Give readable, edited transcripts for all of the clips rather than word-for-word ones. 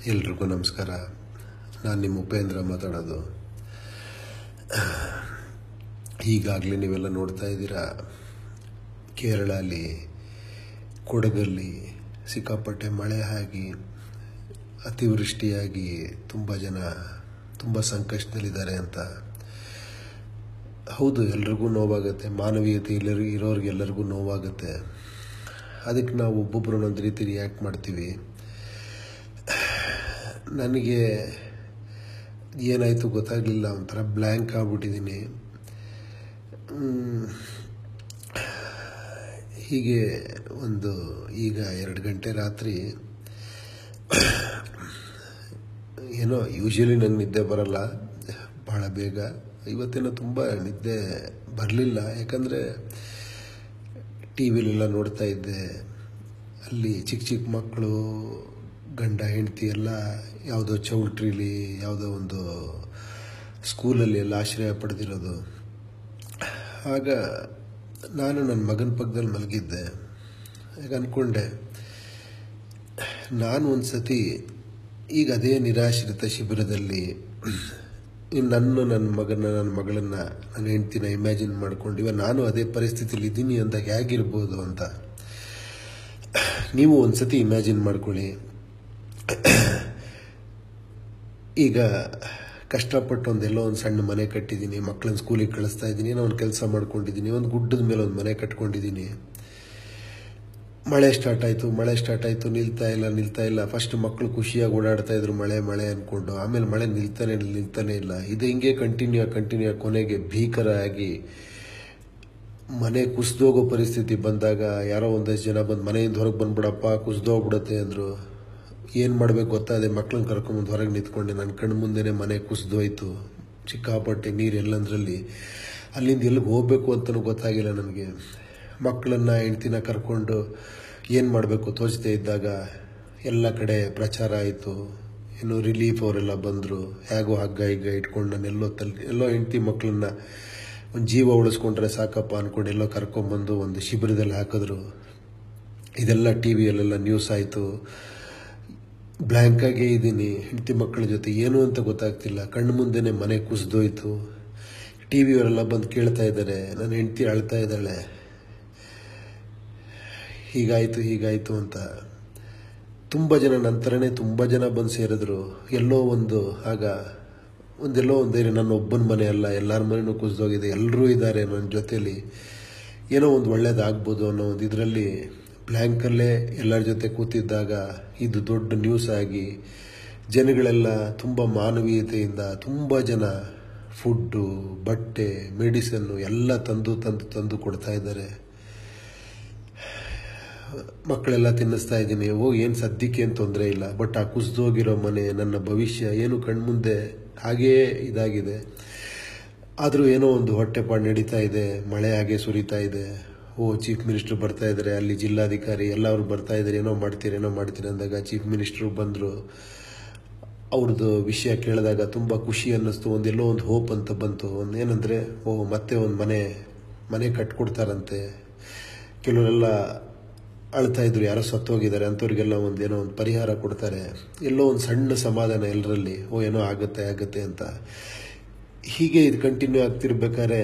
ಎಲ್ರಿಗೂ ನಮಸ್ಕಾರ. ನಾನು ನಿಮ್ಮ ಉಪೇಂದ್ರ ಮಾತಾಡೋದು. ಈಗಾಗಲೇ ನೀವೆಲ್ಲ ನೋಡ್ತಾ ಇದ್ದೀರಾ, ಕೇರಳಲ್ಲಿ ಕೊಡಗಲ್ಲಿ ಸಿಕ್ಕಾಪಟ್ಟೆ ಮಳೆ ಆಗಿ ಅತಿವೃಷ್ಟಿಯಾಗಿ ತುಂಬ ಜನ ತುಂಬ ಸಂಕಷ್ಟದಲ್ಲಿದ್ದಾರೆ ಅಂತ. ಹೌದು, ಎಲ್ರಿಗೂ ನೋವಾಗುತ್ತೆ. ಮಾನವೀಯತೆ ಇರೋರಿಗೆಲ್ಲರಿಗೂ ನೋವಾಗುತ್ತೆ. ಅದಕ್ಕೆ ನಾವು ಒಬ್ಬೊಬ್ಬರು ಒಂದೊಂದು ರೀತಿ ರಿಯಾಕ್ಟ್ ಮಾಡ್ತೀವಿ. ನನಗೆ ಏನಾಯಿತು ಗೊತ್ತಾಗಲಿಲ್ಲ, ಒಂಥರ ಬ್ಲ್ಯಾಂಕ್ ಆಗ್ಬಿಟ್ಟಿದ್ದೀನಿ. ಹೀಗೆ ಈಗ 2 ಗಂಟೆ ರಾತ್ರಿ ಏನೋ ಯೂಶ್ವಲಿ ನಂಗೆ ನಿದ್ದೆ ಬರಲ್ಲ ಭಾಳ ಬೇಗ. ಇವತ್ತೇನೋ ತುಂಬ ನಿದ್ದೆ ಬರಲಿಲ್ಲ, ಯಾಕಂದರೆ ಟಿ ವಿಲೆಲ್ಲ ನೋಡ್ತಾ ಇದ್ದೆ. ಅಲ್ಲಿ ಚಿಕ್ಕ ಚಿಕ್ಕ ಮಕ್ಕಳು, ಗಂಡ ಹೆಂಡತಿ ಎಲ್ಲ ಯಾವುದೋ ಚೌಲ್ಟ್ರಿಲಿ ಯಾವುದೋ ಒಂದು ಸ್ಕೂಲಲ್ಲಿ ಎಲ್ಲ ಆಶ್ರಯ ಪಡೆದಿರೋದು. ಆಗ ನಾನು ನನ್ನ ಮಗನ ಪಕ್ಕದಲ್ಲಿ ಮಲಗಿದ್ದೆ. ಈಗ ಅಂದ್ಕೊಂಡೆ, ನಾನು ಒಂದು ಸತಿ ಈಗ ಅದೇ ನಿರಾಶ್ರಿತ ಶಿಬಿರದಲ್ಲಿ ನನ್ನ ಮಗಳನ್ನು, ನನ್ನ ಹೆಂಡ್ತಿನ ಇಮ್ಯಾಜಿನ್ ಮಾಡ್ಕೊಂಡಿವ ನಾನು ಅದೇ ಪರಿಸ್ಥಿತಿಲಿ ಇದ್ದೀನಿ ಅಂದಾಗ ಹೇಗಿರ್ಬೋದು ಅಂತ ನೀವು ಒಂದು ಸತಿ ಇಮ್ಯಾಜಿನ್ ಮಾಡ್ಕೊಳ್ಳಿ. ಈಗ ಕಷ್ಟಪಟ್ಟು ಒಂದೆಲ್ಲೋ ಒಂದು ಸಣ್ಣ ಮನೆ ಕಟ್ಟಿದ್ದೀನಿ, ಮಕ್ಕಳನ್ನ ಸ್ಕೂಲಿಗೆ ಕಳಿಸ್ತಾ ಇದ್ದೀನಿ, ಏನೋ ಒಂದು ಕೆಲಸ ಮಾಡ್ಕೊಂಡಿದ್ದೀನಿ, ಒಂದು ಗುಡ್ಡದ ಮೇಲೆ ಒಂದು ಮನೆ ಕಟ್ಕೊಂಡಿದ್ದೀನಿ. ಮಳೆ ಸ್ಟಾರ್ಟ್ ಆಯಿತು, ನಿಲ್ತಾ ಇಲ್ಲ. ಫಸ್ಟ್ ಮಕ್ಕಳು ಖುಷಿಯಾಗಿ ಓಡಾಡ್ತಾ ಇದ್ರು, ಮಳೆ ಅಂದ್ಕೊಂಡು. ಆಮೇಲೆ ಮಳೆ ನಿಲ್ತಾನೆ ಇಲ್ಲ. ಇದು ಹಿಂಗೆ ಕಂಟಿನ್ಯೂ ಕೊನೆಗೆ ಭೀಕರ ಆಗಿ ಮನೆ ಕುಸಿದೋಗೋ ಪರಿಸ್ಥಿತಿ ಬಂದಾಗ ಯಾರೋ ಒಂದಷ್ಟು ಜನ ಬಂದು ಮನೆಯಿಂದ ಹೊರಗೆ ಬಂದ್ಬಿಡಪ್ಪ, ಕುಸಿದೋಗ್ಬಿಡುತ್ತೆ ಅಂದರು. ಏನು ಮಾಡಬೇಕು ಗೊತ್ತಾದೆ, ಮಕ್ಕಳನ್ನ ಕರ್ಕೊಂಬಂದು ಹೊರಗೆ ನಿಂತ್ಕೊಂಡೆ. ನನ್ನ ಕಣ್ಣು ಮುಂದೆನೇ ಮನೆ ಕುಸಿದೋಯ್ತು. ಸಿಕ್ಕಾಪಟ್ಟೆ ನೀರು ಎಲ್ಲಂದ್ರಲ್ಲಿ. ಅಲ್ಲಿಂದ ಎಲ್ಲಿಗೆ ಹೋಗಬೇಕು ಅಂತಲೂ ಗೊತ್ತಾಗಿಲ್ಲ ನನಗೆ. ಮಕ್ಕಳನ್ನು ಹೆಂಡ್ತಿನ ಕರ್ಕೊಂಡು ಏನು ಮಾಡಬೇಕು ತೋಚದೇ ಇದ್ದಾಗ ಎಲ್ಲ ಕಡೆ ಪ್ರಚಾರ ಆಯಿತು. ಏನು ರಿಲೀಫ್ ಅವರೆಲ್ಲ ಬಂದರು. ಹೇಗೋ ಹಗ್ಗ ಇಟ್ಕೊಂಡು ನಾನು ಎಲ್ಲೋ ಹೆಂಡ್ತಿ ಮಕ್ಕಳನ್ನ ಒಂದು ಜೀವ ಉಳಿಸ್ಕೊಂಡ್ರೆ ಸಾಕಪ್ಪ ಅಂದ್ಕೊಂಡು ಎಲ್ಲೋ ಕರ್ಕೊಂಬಂದು ಒಂದು ಶಿಬಿರದಲ್ಲಿ ಹಾಕಿದ್ರು. ಇದೆಲ್ಲ ಟಿ ವಿಯಲ್ಲೆಲ್ಲ ನ್ಯೂಸ್ ಆಯಿತು. ಬ್ಲ್ಯಾಂಕಾಗೇ ಇದ್ದೀನಿ. ಹೆಂಡತಿ ಮಕ್ಕಳ ಜೊತೆ ಏನು ಅಂತ ಗೊತ್ತಾಗ್ತಿಲ್ಲ. ಕಣ್ಣು ಮುಂದೆನೇ ಮನೆ ಕುಸಿದೋಯ್ತು. ಟಿ ವಿಯವರೆಲ್ಲ ಬಂದು ಕೇಳ್ತಾ ಇದ್ದಾರೆ. ನನ್ನ ಹೆಂಡತಿ ಅಳ್ತಾ ಇದ್ದಾಳೆ, ಹೀಗಾಯಿತು ಅಂತ. ತುಂಬ ಜನ ನಂತರನೇ ತುಂಬ ಜನ ಬಂದು ಸೇರಿದ್ರು. ಎಲ್ಲೋ ಒಂದು ನನ್ನ ಒಬ್ಬನ ಮನೆ ಅಲ್ಲ, ಎಲ್ಲರ ಮನೆಯೂ ಕುಸಿದೋಗಿದೆ. ಎಲ್ಲರೂ ಇದ್ದಾರೆ ನನ್ನ ಜೊತೆಯಲ್ಲಿ. ಏನೋ ಒಂದು ಒಳ್ಳೇದಾಗ್ಬೋದು ಅನ್ನೋ ಒಂದು ಇದರಲ್ಲಿ ಬ್ಲ್ಯಾಂಕಲ್ಲೇ ಎಲ್ಲರ ಜೊತೆ ಕೂತಿದ್ದಾಗ ಇದು ದೊಡ್ಡ ನ್ಯೂಸ್ ಆಗಿ ಜನಗಳೆಲ್ಲ ತುಂಬ ಮಾನವೀಯತೆಯಿಂದ ತುಂಬ ಜನ ಫುಡ್ಡು, ಬಟ್ಟೆ, ಮೆಡಿಸನ್ನು ಎಲ್ಲ ತಂದು ಕೊಡ್ತಾ ಇದ್ದಾರೆ. ಮಕ್ಕಳೆಲ್ಲ ತಿನ್ನಿಸ್ತಾ ಇದ್ದೀನಿ. ಏನು ಸದ್ಯಕ್ಕೆ ಏನು ತೊಂದರೆ ಇಲ್ಲ. ಬಟ್ ಆ ಕುಸಿದೋಗಿರೋ ಮನೆ, ನನ್ನ ಭವಿಷ್ಯ ಏನು ಕಣ್ಮುಂದೆ ಹಾಗೇ ಇದಾಗಿದೆ. ಆದರೂ ಏನೋ ಒಂದು ಹೊಟ್ಟೆಪಾಡು ನಡೀತಾ ಇದೆ. ಮಳೆ ಹಾಗೆ ಸುರಿತಾ ಇದೆ. ಚೀಫ್ ಮಿನಿಸ್ಟರ್ ಬರ್ತಾ ಇದ್ದಾರೆ, ಅಲ್ಲಿ ಜಿಲ್ಲಾಧಿಕಾರಿ ಎಲ್ಲರೂ ಬರ್ತಾ ಇದ್ದಾರೆ. ಏನೋ ಮಾಡ್ತೀರಿ ಅಂದಾಗ ಚೀಫ್ ಮಿನಿಸ್ಟ್ರು ಬಂದರು. ಅವ್ರದ್ದು ವಿಷಯ ಕೇಳಿದಾಗ ತುಂಬ ಖುಷಿ ಅನ್ನಿಸ್ತು. ಒಂದೆಲ್ಲೋ ಒಂದು ಹೋಪ್ ಅಂತ ಬಂತು. ಏನಂದರೆ ಮತ್ತೆ ಒಂದು ಮನೆ ಕಟ್ಕೊಡ್ತಾರಂತೆ. ಕೆಲವರೆಲ್ಲ ಅಳ್ತಾ ಇದ್ರು, ಯಾರೋ ಸತ್ತೋಗಿದ್ದಾರೆ ಅಂಥವ್ರಿಗೆಲ್ಲ ಏನೋ ಒಂದು ಪರಿಹಾರ ಕೊಡ್ತಾರೆ. ಎಲ್ಲೋ ಒಂದು ಸಣ್ಣ ಸಮಾಧಾನ ಎಲ್ಲರಲ್ಲಿ. ಏನೋ ಆಗುತ್ತೆ ಅಂತ. ಹೀಗೆ ಇದು ಕಂಟಿನ್ಯೂ ಆಗ್ತಿರ್ಬೇಕಾದ್ರೆ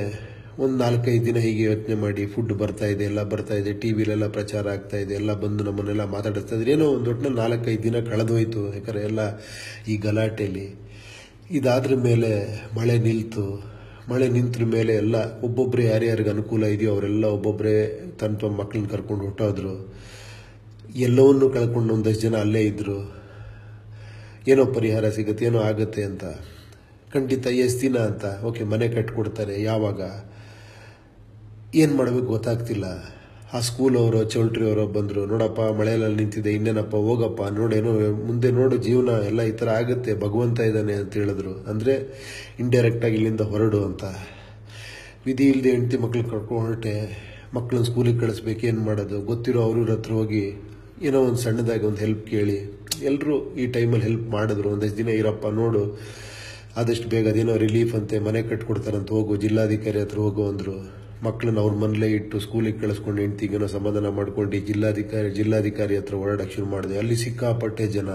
ಒಂದು 4-5 ದಿನ ಹೀಗೆ ಯೋಚನೆ ಮಾಡಿ, ಫುಡ್ ಬರ್ತಾ ಇದೆ, ಟಿ ವಿಲೆಲ್ಲ ಪ್ರಚಾರ ಆಗ್ತಾ ಇದೆ, ಎಲ್ಲ ಬಂದು ನಮ್ಮನ್ನೆಲ್ಲ ಮಾತಾಡಿಸ್ತಾ ಇದ್ರು. ಏನೋ ಒಂದು ಒಟ್ಟಿನಲ್ಲಿ 4-5 ದಿನ ಕಳೆದೋಯ್ತು. ಯಾಕಂದರೆ ಎಲ್ಲ ಈ ಗಲಾಟೆಯಲ್ಲಿ. ಇದಾದ್ರ ಮೇಲೆ ಮಳೆ ನಿಂತರ ಮೇಲೆ ಎಲ್ಲ ಒಬ್ಬೊಬ್ಬರೇ ಯಾರ್ಯಾರಿಗೆ ಅನುಕೂಲ ಇದೆಯೋ ಅವರೆಲ್ಲ ಒಬ್ಬೊಬ್ಬರೇ ತಮ್ಮ ಮಕ್ಕಳನ್ನ ಕರ್ಕೊಂಡು ಹೊಟ್ಟೋದ್ರು. ಎಲ್ಲವನ್ನೂ ಕಳ್ಕೊಂಡು ಒಂದಷ್ಟು ಜನ ಅಲ್ಲೇ ಇದ್ದರು. ಏನೋ ಪರಿಹಾರ ಸಿಗುತ್ತೆ, ಏನೋ ಆಗುತ್ತೆ ಅಂತ. ಖಂಡಿತ ಎಷ್ಟು ದಿನ ಅಂತ. ಮನೆ ಕಟ್ಕೊಡ್ತಾರೆ. ಯಾವಾಗ, ಏನು ಮಾಡಬೇಕು ಗೊತ್ತಾಗ್ತಿಲ್ಲ. ಆ ಸ್ಕೂಲವರು, ಚೌಲ್ಟ್ರಿಯವರು ಬಂದರು. ನೋಡಪ್ಪ, ಮಳೆಯಲ್ಲಿ ನಿಂತಿದೆ, ಇನ್ನೇನಪ್ಪ, ಹೋಗಪ್ಪ, ನೋಡೇನೋ ಮುಂದೆ ನೋಡು, ಜೀವನ ಎಲ್ಲ ಈ ಥರ ಆಗುತ್ತೆ, ಭಗವಂತ ಇದ್ದಾನೆ ಅಂತ ಹೇಳಿದ್ರು. ಅಂದರೆ ಇಂಡೈರೆಕ್ಟಾಗಿ ಇಲ್ಲಿಂದ ಹೊರಡು ಅಂತ. ವಿಧಿ ಇಲ್ಲದೆ ಹೆಂಡತಿ ಮಕ್ಕಳು ಕರ್ಕೊಂಡು ಹೊರಟೆ. ಮಕ್ಕಳನ್ನ ಸ್ಕೂಲಿಗೆ ಕಳಿಸ್ಬೇಕು, ಏನು ಮಾಡೋದು ಗೊತ್ತಿರೋ ಅವ್ರ ಹತ್ರ ಹೋಗಿ ಏನೋ ಒಂದು ಸಣ್ಣದಾಗಿ ಒಂದು ಹೆಲ್ಪ್ ಕೇಳಿ. ಎಲ್ಲರೂ ಈ ಟೈಮಲ್ಲಿ ಹೆಲ್ಪ್ ಮಾಡಿದ್ರು. ಒಂದಷ್ಟು ದಿನ ಇರಪ್ಪ, ನೋಡು, ಆದಷ್ಟು ಬೇಗ ಅದೇನೋ ರಿಲೀಫ್ ಅಂತೆ, ಮನೆ ಕಟ್ಕೊಡ್ತಾರಂತ, ಹೋಗು, ಜಿಲ್ಲಾಧಿಕಾರಿ ಹತ್ರ ಹೋಗು ಅಂದರು. ಮಕ್ಕಳನ್ನ ಅವ್ರ ಮನೇಲೇ ಇಟ್ಟು ಸ್ಕೂಲಿಗೆ ಕಳಿಸ್ಕೊಂಡು ಹೆಂಡ್ತಿಗೇನೋ ಸಮಾಧಾನ ಮಾಡ್ಕೊಂಡು ಜಿಲ್ಲಾಧಿಕಾರಿ ಹತ್ರ ಓಡಾಡೋಕ್ಕೆ ಶುರು ಮಾಡಿದೆ. ಅಲ್ಲಿ ಸಿಕ್ಕಾಪಟ್ಟೆ ಜನ.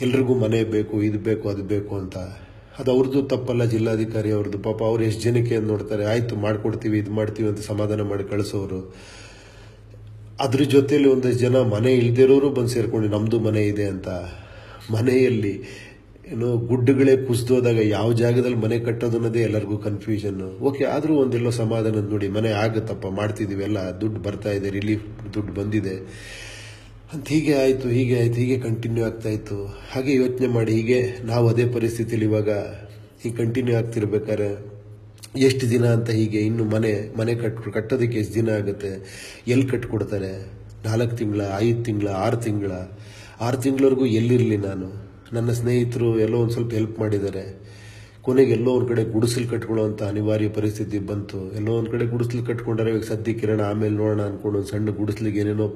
ಎಲ್ರಿಗೂ ಮನೆ ಬೇಕು, ಇದು ಬೇಕು, ಅದು ಬೇಕು ಅಂತ. ಅದು ಅವ್ರದ್ದು ತಪ್ಪಲ್ಲ, ಜಿಲ್ಲಾಧಿಕಾರಿ ಅವ್ರದ್ದು. ಪಾಪ ಅವ್ರು ಎಷ್ಟು ಜನಕ್ಕೆ ನೋಡ್ತಾರೆ, ಆಯಿತು ಮಾಡ್ಕೊಡ್ತೀವಿ, ಇದು ಮಾಡ್ತೀವಿ ಅಂತ ಸಮಾಧಾನ ಮಾಡಿ ಕಳಿಸೋರು. ಅದ್ರ ಜೊತೆಯಲ್ಲಿ ಒಂದಷ್ಟು ಜನ ಮನೆ ಇಲ್ದಿರೋರು ಬಂದು ಸೇರ್ಕೊಂಡು ನಮ್ಮದು ಮನೆ ಇದೆ ಅಂತ. ಮನೆಯಲ್ಲಿ ಗುಡ್ಡಗಳೇ ಕುಸಿದೋದಾಗ ಯಾವ ಜಾಗದಲ್ಲಿ ಮನೆ ಕಟ್ಟೋದು ಅನ್ನೋದೇ ಎಲ್ಲರಿಗೂ ಕನ್ಫ್ಯೂಷನ್. ಓಕೆ, ಆದರೂ ಒಂದೆಲ್ಲೋ ಸಮಾಧಾನ ನೋಡಿ, ಮನೆ ಆಗುತ್ತಪ್ಪ, ಮಾಡ್ತಿದ್ದೀವಿ, ಎಲ್ಲ ದುಡ್ಡು ಬರ್ತಾ ಇದೆ, ರಿಲೀಫ್ ದುಡ್ಡು ಬಂದಿದೆ ಅಂತ. ಹೀಗೆ ಕಂಟಿನ್ಯೂ ಆಗ್ತಾ ಇತ್ತು. ಹಾಗೆ ಯೋಚನೆ ಮಾಡಿ, ಹೀಗೆ ನಾವು ಅದೇ ಪರಿಸ್ಥಿತಿಯಲ್ಲಿ ಇವಾಗ ಹೀಗೆ ಕಂಟಿನ್ಯೂ ಆಗ್ತಿರ್ಬೇಕಾದ್ರೆ ಎಷ್ಟು ದಿನ ಅಂತ ಹೀಗೆ ಇನ್ನು ಮನೆ ಕಟ್ಟೋದಕ್ಕೆ ಎಷ್ಟು ದಿನ ಆಗುತ್ತೆ, ಎಲ್ಲಿ ಕಟ್ಕೊಡ್ತಾರೆ? 4 ತಿಂಗಳ, 5 ತಿಂಗಳ, 6 ತಿಂಗಳವರೆಗೂ ಎಲ್ಲಿರಲಿ ನಾನು? ನನ್ನ ಸ್ನೇಹಿತರು ಎಲ್ಲೋ ಒಂದು ಸ್ವಲ್ಪ ಹೆಲ್ಪ್ ಮಾಡಿದ್ದಾರೆ. ಕೊನೆಗೆ ಎಲ್ಲೋ ಒಂದು ಕಡೆ ಗುಡಿಸಲು ಕಟ್ಕೊಳ್ಳೋಂಥ ಅನಿವಾರ್ಯ ಪರಿಸ್ಥಿತಿ ಬಂತು. ಎಲ್ಲೋ ಒಂದು ಕಡೆ ಗುಡಿಸಲು ಕಟ್ಕೊಂಡ್ರೆ ಇವಾಗ ಸದ್ಯಕ್ಕೆ ಇರೋಣ, ಆಮೇಲೆ ನೋಡೋಣ ಅಂದ್ಕೊಂಡು ಒಂದು ಸಣ್ಣ ಗುಡಿಸ್ಲಿಗೆ ಏನೇನೋ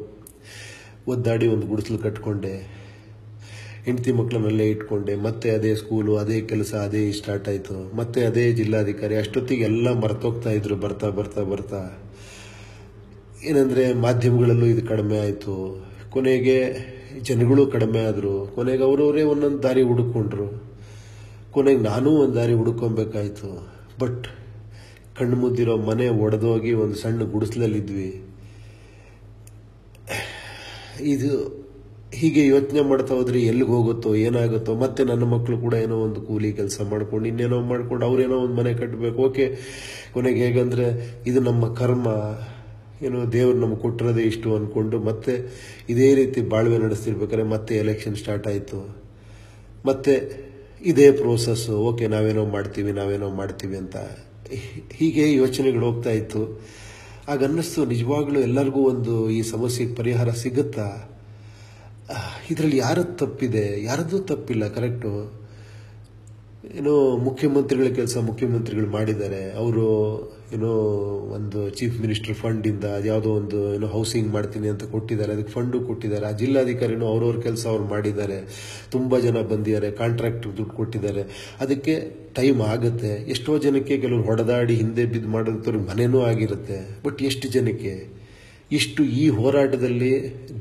ಒದ್ದಾಡಿ ಒಂದು ಗುಡಿಸಲು ಕಟ್ಕೊಂಡೆ. ಹೆಂಡತಿ ಮಕ್ಕಳನ್ನಲ್ಲೇ ಇಟ್ಕೊಂಡೆ. ಮತ್ತೆ ಅದೇ ಸ್ಕೂಲು, ಅದೇ ಕೆಲಸ, ಅದೇ ಸ್ಟಾರ್ಟ್ ಆಯಿತು. ಮತ್ತೆ ಅದೇ ಜಿಲ್ಲಾಧಿಕಾರಿ. ಅಷ್ಟೊತ್ತಿಗೆ ಎಲ್ಲ ಮರ್ತೋಗ್ತಾ ಇದ್ರು ಬರ್ತಾ ಏನಂದರೆ ಮಾಧ್ಯಮಗಳಲ್ಲೂ ಇದು ಕಡಿಮೆ ಆಯಿತು. ಕೊನೆಗೆ ಜನಗಳು ಕಡಿಮೆ ಆದರು. ಕೊನೆಗೆ ಅವರವರೇ ಒಂದೊಂದು ದಾರಿ ಹುಡುಕೊಂಡ್ರು. ಕೊನೆಗೆ ನಾನೂ ಒಂದು ದಾರಿ ಹುಡುಕೊಬೇಕಾಯ್ತು. ಬಟ್ ಕಣ್ಣು ಮುದ್ದಿರೋ ಮನೆ ಒಡೆದೋಗಿ ಒಂದು ಸಣ್ಣ ಗುಡಿಸಲಲ್ಲಿದ್ವಿ. ಇದು ಹೀಗೆ ಯೋಚನೆ ಮಾಡ್ತಾ ಹೋದ್ರೆ ಎಲ್ಲಿಗೆ ಹೋಗುತ್ತೋ, ಏನಾಗುತ್ತೋ. ಮತ್ತೆ ನನ್ನ ಮಕ್ಕಳು ಕೂಡ ಏನೋ ಒಂದು ಕೂಲಿ ಕೆಲಸ ಮಾಡ್ಕೊಂಡು ಇನ್ನೇನೋ ಮಾಡ್ಕೊಂಡು ಅವ್ರೇನೋ ಒಂದು ಮನೆ ಕಟ್ಟಬೇಕು. ಓಕೆ, ಕೊನೆಗೆ ಹೇಗಂದ್ರೆ ಇದು ನಮ್ಮ ಕರ್ಮ, ದೇವರು ನಮ್ಗೆ ಕೊಟ್ಟಿರೋದೇ ಇಷ್ಟು ಅಂದ್ಕೊಂಡು ಮತ್ತೆ ಇದೇ ರೀತಿ ಬಾಳ್ವೆ ನಡೆಸ್ತಿರ್ಬೇಕಾದ್ರೆ ಮತ್ತೆ ಎಲೆಕ್ಷನ್ ಸ್ಟಾರ್ಟ್ ಆಯಿತು. ಮತ್ತೆ ಇದೇ ಪ್ರೋಸೆಸ್ಸು. ಓಕೆ, ನಾವೇನೋ ಮಾಡ್ತೀವಿ ಅಂತ ಹೀಗೆ ಯೋಚನೆಗಳು ಹೋಗ್ತಾ ಇತ್ತು. ಆಗ ಅನ್ನಿಸ್ತು, ನಿಜವಾಗ್ಲೂ ಎಲ್ಲರಿಗೂ ಒಂದು ಈ ಸಮಸ್ಯೆಗೆ ಪರಿಹಾರ ಸಿಗುತ್ತಾ? ಇದರಲ್ಲಿ ಯಾರದ್ದು ತಪ್ಪಿದೆ? ಯಾರದ್ದು ತಪ್ಪಿಲ್ಲ, ಕರೆಕ್ಟು. ಮುಖ್ಯಮಂತ್ರಿಗಳ ಕೆಲಸ ಮುಖ್ಯಮಂತ್ರಿಗಳು ಮಾಡಿದ್ದಾರೆ. ಅವರು ಒಂದು ಚೀಫ್ ಮಿನಿಸ್ಟರ್ ಫಂಡಿಂದ ಯಾವುದೋ ಒಂದು ಹೌಸಿಂಗ್ ಮಾಡ್ತೀನಿ ಅಂತ ಕೊಟ್ಟಿದ್ದಾರೆ, ಅದಕ್ಕೆ ಫಂಡು ಕೊಟ್ಟಿದ್ದಾರೆ. ಆ ಜಿಲ್ಲಾಧಿಕಾರಿನೂ ಅವ್ರವ್ರ ಕೆಲಸ ಅವ್ರು ಮಾಡಿದ್ದಾರೆ. ತುಂಬ ಜನ ಬಂದಿದ್ದಾರೆ, ಕಾಂಟ್ರಾಕ್ಟ್ ದುಡ್ಡು ಕೊಟ್ಟಿದ್ದಾರೆ. ಅದಕ್ಕೆ ಟೈಮ್ ಆಗುತ್ತೆ. ಎಷ್ಟೋ ಜನಕ್ಕೆ ಕೆಲವರು ಹೊಡೆದಾಡಿ ಹಿಂದೆ ಬಿದ್ದು ಮಾಡೋದವ್ರಿಗೆ ಮನೆನೂ ಆಗಿರುತ್ತೆ. ಬಟ್ ಎಷ್ಟು ಜನಕ್ಕೆ ಈ ಹೋರಾಟದಲ್ಲಿ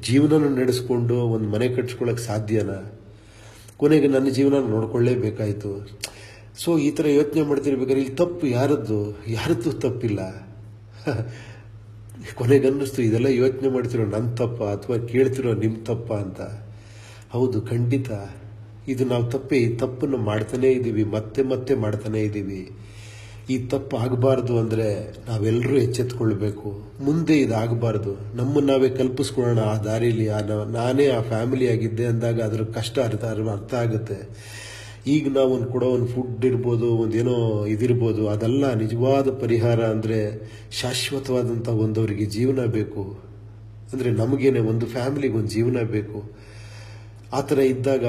ಜೀವನ ನಡೆಸ್ಕೊಂಡು ಒಂದು ಮನೆ ಕಟ್ಸ್ಕೊಳ್ಳೋಕೆ ಸಾಧ್ಯನಾ? ಕೊನೆಗೆ ನನ್ನ ಜೀವನ ನೋಡ್ಕೊಳ್ಳೇಬೇಕಾಯಿತು. ಸೊ ಈ ಥರ ಯೋಚನೆ ಮಾಡ್ತಿರ್ಬೇಕಾದ್ರೆ ಇಲ್ಲಿ ತಪ್ಪು ಯಾರದ್ದು ತಪ್ಪಿಲ್ಲ. ಕೊನೆಗೆ ಅನ್ನಿಸ್ತು, ಇದೆಲ್ಲ ಯೋಚನೆ ಮಾಡ್ತಿರೋ ನನ್ನ ತಪ್ಪ ಅಥವಾ ಕೇಳ್ತಿರೋ ನಿಮ್ಮ ತಪ್ಪ ಅಂತ. ಹೌದು, ಖಂಡಿತ ಇದು ನಾವು ಈ ತಪ್ಪನ್ನು ಮಾಡ್ತಾನೇ ಇದ್ದೀವಿ, ಮತ್ತೆ ಮಾಡ್ತಾನೇ ಇದ್ದೀವಿ. ಈ ತಪ್ಪು ಆಗಬಾರ್ದು ಅಂದರೆ ನಾವೆಲ್ಲರೂ ಎಚ್ಚೆತ್ಕೊಳ್ಬೇಕು. ಮುಂದೆ ಇದಾಗಬಾರ್ದು. ನಮ್ಮನ್ನು ನಾವೇ ಕಲ್ಪಿಸ್ಕೊಳ್ಳೋಣ ಆ ದಾರಿಲಿ. ನಾನೇ ಆ ಫ್ಯಾಮಿಲಿ ಆಗಿದ್ದೆ ಅಂದಾಗ ಅದ್ರ ಕಷ್ಟ ಅರ್ಥ ಆಗುತ್ತೆ. ಈಗ ನಾವು ಒಂದು ಕೊಡೋ ಒಂದು ಫುಡ್ ಇರ್ಬೋದು, ಒಂದೇನೋ ಇದಿರ್ಬೋದು, ಅದೆಲ್ಲ ನಿಜವಾದ ಪರಿಹಾರ ಅಂದರೆ ಶಾಶ್ವತವಾದಂಥ ಒಂದವರಿಗೆ ಜೀವನ ಬೇಕು. ಅಂದರೆ ನಮಗೇನೆ ಒಂದು ಫ್ಯಾಮಿಲಿಗೆ ಒಂದು ಜೀವನ ಬೇಕು. ಆ ಥರ ಇದ್ದಾಗ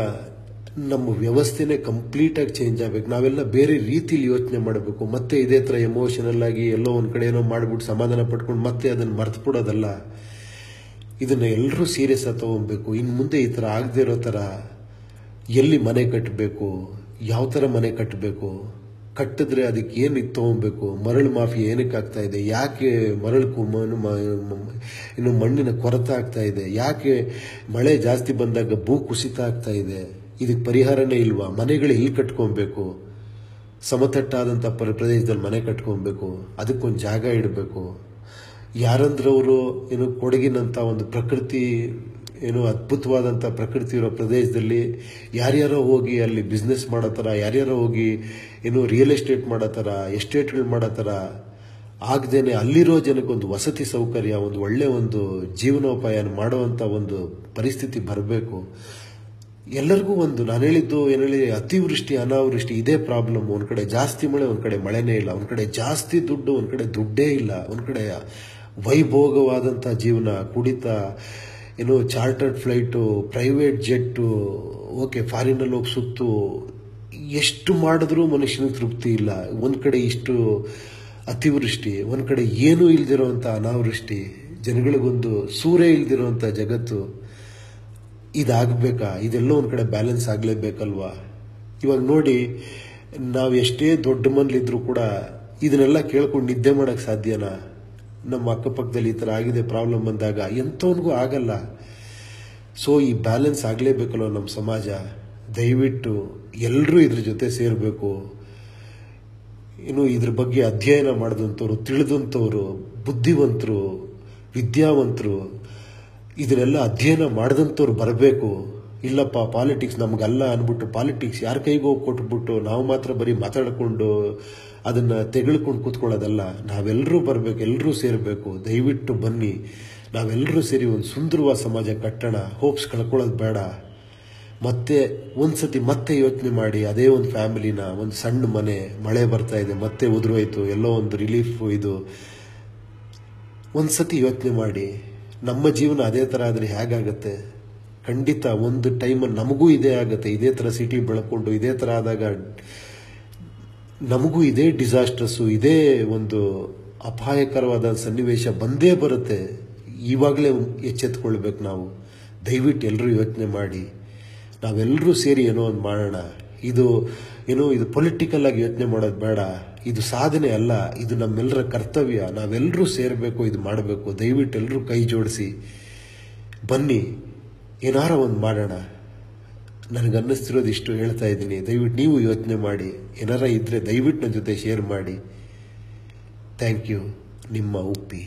ನಮ್ಮ ವ್ಯವಸ್ಥೆನೇ ಕಂಪ್ಲೀಟಾಗಿ ಚೇಂಜ್ ಆಗಬೇಕು. ನಾವೆಲ್ಲ ಬೇರೆ ರೀತಿಲಿ ಯೋಚನೆ ಮಾಡಬೇಕು. ಮತ್ತೆ ಇದೇ ಥರ ಎಮೋಷನಲ್ ಆಗಿ ಎಲ್ಲೋ ಒಂದು ಕಡೆ ಏನೋ ಮಾಡಿಬಿಟ್ಟು ಸಮಾಧಾನ ಪಡ್ಕೊಂಡು ಮತ್ತೆ ಅದನ್ನು ಮರೆತುಬಿಡೋದಲ್ಲ. ಇದನ್ನು ಎಲ್ಲರೂ ಸೀರಿಯಸ್ ಆಗಿ ತಗೊಬೇಕು. ಇನ್ನು ಮುಂದೆ ಈ ಥರ ಆಗದೆ ಇರೋ ಥರ ಎಲ್ಲಿ ಮನೆ ಕಟ್ಟಬೇಕು, ಯಾವ ಥರ ಮನೆ ಕಟ್ಟಬೇಕು, ಕಟ್ಟಿದ್ರೆ ಅದಕ್ಕೆ ಏನು ತೊಗೊಬೇಕು, ಮರಳು ಮಾಫಿಯಾ ಏನಕ್ಕೆ ಆಗ್ತಾ ಇದೆ, ಯಾಕೆ ಮಣ್ಣಿನ ಕೊರತೆ ಆಗ್ತಾ ಇದೆ, ಯಾಕೆ ಮಳೆ ಜಾಸ್ತಿ ಬಂದಾಗ ಭೂ ಕುಸಿತ ಆಗ್ತಾ ಇದೆ, ಇದಕ್ಕೆ ಪರಿಹಾರನೇ ಇಲ್ವಾ? ಮನೆಗಳು ಎಲ್ಲಿ ಕಟ್ಕೊಬೇಕು? ಸಮತಟ್ಟಾದಂಥ ಪ್ರದೇಶದಲ್ಲಿ ಮನೆ ಕಟ್ಕೊಬೇಕು. ಅದಕ್ಕೊಂದು ಜಾಗ ಇಡಬೇಕು. ಯಾರಂದ್ರವರು ಕೊಡಗಿನಂಥ ಒಂದು ಪ್ರಕೃತಿ ಅದ್ಭುತವಾದಂಥ ಪ್ರಕೃತಿ ಇರೋ ಪ್ರದೇಶದಲ್ಲಿ ಯಾರ್ಯಾರೋ ಹೋಗಿ ಅಲ್ಲಿ ಬಿಸ್ನೆಸ್ ಮಾಡೋ ಥರ, ಯಾರ್ಯಾರೋ ಹೋಗಿ ರಿಯಲ್ ಎಸ್ಟೇಟ್ ಮಾಡೋ ಥರ, ಎಸ್ಟೇಟ್ಗಳು ಮಾಡೋ ಥರ ಆಗದೇನೆ ಅಲ್ಲಿರೋ ಜನಕ್ಕೊಂದು ವಸತಿ ಸೌಕರ್ಯ, ಒಂದು ಒಳ್ಳೆ ಒಂದು ಜೀವನೋಪಾಯ ಮಾಡುವಂಥ ಒಂದು ಪರಿಸ್ಥಿತಿ ಬರಬೇಕು. ಎಲ್ಲರಿಗೂ ಒಂದು ನಾನು ಹೇಳಿದ್ದು ಅತಿವೃಷ್ಟಿ ಅನಾವೃಷ್ಟಿ ಇದೇ ಪ್ರಾಬ್ಲಮ್. ಒಂದು ಕಡೆ ಜಾಸ್ತಿ ಮಳೆ, ಒಂದು ಕಡೆ ಮಳೆನೇ ಇಲ್ಲ. ಒಂದು ಕಡೆ ಜಾಸ್ತಿ ದುಡ್ಡು, ಒಂದು ಕಡೆ ದುಡ್ಡೇ ಇಲ್ಲ. ಒಂದು ಕಡೆ ವೈಭೋಗವಾದಂಥ ಜೀವನ, ಕುಡಿತ, chartered flight, private jet, okay ಫಾರಿನಲ್ಲಿ ಹೋಗಿ ಸುತ್ತು, ಎಷ್ಟು ಮಾಡಿದ್ರೂ ಮನುಷ್ಯನಿಗೆ ತೃಪ್ತಿ ಇಲ್ಲ. ಒಂದು ಕಡೆ ಇಷ್ಟು ಅತಿವೃಷ್ಟಿ, ಒಂದು ಕಡೆ ಏನೂ ಇಲ್ದಿರೋವಂಥ ಅನಾವೃಷ್ಟಿ, ಜನಗಳಿಗೊಂದು ಸೂರೇ ಇಲ್ದಿರೋವಂಥ ಜಗತ್ತು. ಇದಾಗಬೇಕಾ? ಇದೆಲ್ಲೋ ಒಂದು ಕಡೆ ಬ್ಯಾಲೆನ್ಸ್ ಆಗಲೇಬೇಕಲ್ವಾ? ಇವಾಗ ನೋಡಿ, ನಾವು ಎಷ್ಟೇ ದೊಡ್ಡ ಮನೇಲಿದ್ರೂ ಕೂಡ ಇದನ್ನೆಲ್ಲ ಕೇಳ್ಕೊಂಡು ನಿದ್ದೆ ಮಾಡೋಕ್ಕೆ ಸಾಧ್ಯನಾ? ನಮ್ಮ ಅಕ್ಕಪಕ್ಕದಲ್ಲಿ ಈ ಥರ ಆಗಿದೆ ಪ್ರಾಬ್ಲಮ್ ಬಂದಾಗ ಎಂಥವನಿಗೂ ಆಗಲ್ಲ. ಸೊ ಈ ಬ್ಯಾಲೆನ್ಸ್ ಆಗಲೇಬೇಕಲ್ವ ನಮ್ಮ ಸಮಾಜ. ದಯವಿಟ್ಟು ಎಲ್ಲರೂ ಇದ್ರ ಜೊತೆ ಸೇರಬೇಕು. ಇನ್ನು ಇದ್ರ ಬಗ್ಗೆ ಅಧ್ಯಯನ ಮಾಡಿದಂಥವ್ರು, ತಿಳಿದಂಥವ್ರು, ಬುದ್ಧಿವಂತರು, ವಿದ್ಯಾವಂತರು, ಇದನ್ನೆಲ್ಲ ಅಧ್ಯಯನ ಮಾಡಿದಂಥವ್ರು ಬರಬೇಕು. ಇಲ್ಲಪ್ಪ ಪಾಲಿಟಿಕ್ಸ್ ನಮಗಲ್ಲ ಅಂದ್ಬಿಟ್ಟು ಪಾಲಿಟಿಕ್ಸ್ ಯಾರ ಕೈಗೋ ಕೊಟ್ಬಿಟ್ಟು ನಾವು ಮಾತ್ರ ಬರೀ ಮಾತಾಡಿಕೊಂಡು ಅದನ್ನು ತೆಗೆದುಕೊಂಡು ಕೂತ್ಕೊಳ್ಳೋದಲ್ಲ. ನಾವೆಲ್ಲರೂ ಬರಬೇಕು, ಎಲ್ಲರೂ ಸೇರಬೇಕು. ದಯವಿಟ್ಟು ಬನ್ನಿ, ನಾವೆಲ್ಲರೂ ಸೇರಿ ಒಂದು ಸುಂದರವಾದ ಸಮಾಜ ಕಟ್ಟೋಣ. ಹೋಪ್ಸ್ ಕಳ್ಕೊಳ್ಳೋದು ಬೇಡ. ಮತ್ತೆ ಒಂದ್ಸತಿ ಮತ್ತೆ ಯೋಚನೆ ಮಾಡಿ, ಅದೇ ಒಂದು ಫ್ಯಾಮಿಲಿನ, ಒಂದು ಸಣ್ಣ ಮನೆ, ಮಳೆ ಬರ್ತಾ ಇದೆ, ಮತ್ತೆ ಉದುರೋಯ್ತು, ಎಲ್ಲೋ ಒಂದು ರಿಲೀಫ್, ಇದು ಒಂದ್ಸತಿ ಯೋಚನೆ ಮಾಡಿ. ನಮ್ಮ ಜೀವನ ಅದೇ ಥರ ಆದರೆ ಹೇಗಾಗತ್ತೆ? ಖಂಡಿತ ಒಂದು ಟೈಮಲ್ಲಿ ನಮಗೂ ಇದೇ ಆಗುತ್ತೆ. ಇದೇ ಥರ ಸಿಟಿ ಬೆಳ್ಕೊಂಡು ಇದೇ ಥರ ಆದಾಗ ನಮಗೂ ಇದೇ ಡಿಸಾಸ್ಟರ್ಸು, ಇದೇ ಒಂದು ಅಪಾಯಕರವಾದ ಸನ್ನಿವೇಶ ಬಂದೇ ಬರುತ್ತೆ. ಇವಾಗಲೇ ಎಚ್ಚೆತ್ಕೊಳ್ಬೇಕು ನಾವು. ದಯವಿಟ್ಟು ಎಲ್ಲರೂ ಯೋಚನೆ ಮಾಡಿ, ನಾವೆಲ್ಲರೂ ಸೇರಿ ಏನೋ ಒಂದು ಮಾಡೋಣ. ಇದು ಪೊಲಿಟಿಕಲ್ ಆಗಿ ಯೋಚನೆ ಮಾಡೋದು ಬೇಡ. ಇದು ಸಾಧನೆ ಅಲ್ಲ, ಇದು ನಮ್ಮೆಲ್ಲರ ಕರ್ತವ್ಯ. ನಾವೆಲ್ಲರೂ ಸೇರಬೇಕು, ಇದು ಮಾಡಬೇಕು. ದಯವಿಟ್ಟು ಎಲ್ಲರೂ ಕೈ ಜೋಡಿಸಿ ಬನ್ನಿ, ಏನಾರ ಒಂದು ಮಾಡೋಣ. ನನಗನ್ನಿಸ್ತಿರೋದು ಇಷ್ಟು ಹೇಳ್ತಾ ಇದ್ದೀನಿ. ದಯವಿಟ್ಟು ನೀವು ಯೋಚನೆ ಮಾಡಿ, ಏನಾರ ಇದ್ದರೆ ದಯವಿಟ್ಟು ನನ್ನ ಜೊತೆ ಶೇರ್ ಮಾಡಿ. Thank you. ನಿಮ್ಮ ಉಪ್ಪಿ.